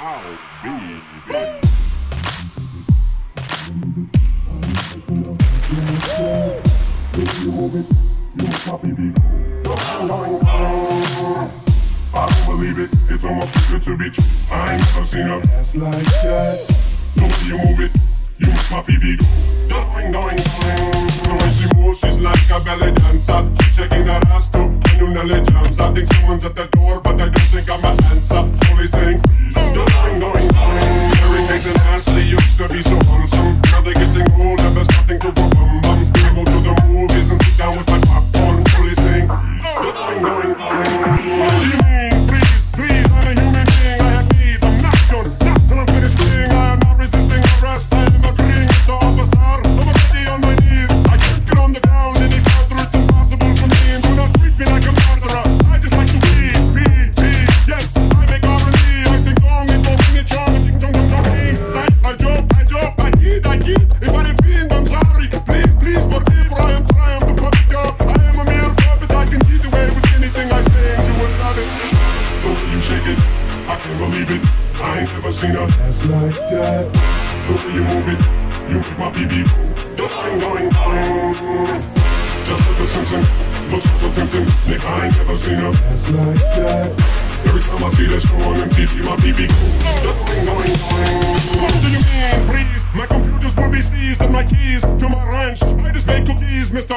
Oh, baby. I don't believe it, it's on my picture, bitch. I ain't never seen a ass like that. The way you move it, you make my pee go. Going, going, going. The way she moves, she's like a belly dancer. She's shaking her ass too, and you know jumps. I think someone's at the door, but I don't think I'm an answer. Only saying freeze. Going, going, going. Mary Kate and Ashley used to be so wholesome. Now they're getting old and they're starting to go bum bums. I go to the movies and sit down with my popcorn. Only saying freeze. Going, going, going. What do you mean freeze? Please, I'm a human being. I have needs. I'm not done. Not till I'm finished being. I am not resisting arrest. I am agreeing with the officer. I'm already on my knees. I can't get on the ground any further. It's impossible for me. And do not treat me like a murderer. I just like to be. Yes, I make R&B. I sing song and go sing it, charm and ting tong tong tong. Sight, I joke, I kid. If I offend, I'm sorry. Please forgive, for I am trying to put it up. I am a mere puppet. I can get away with anything I say, and you will love it. The way you shake it, I can't believe it. I ain't never seen a ass like that. The way you move it, you make my BB go. Going. Just like a Simpson, looks so tempting. Nick, I ain't never seen a ass like that. Every time I see that show on MTV, my BB goes. Going. What do you mean, freeze? My computers will be seized and my keys to my ranch. I just make cookies, Mr.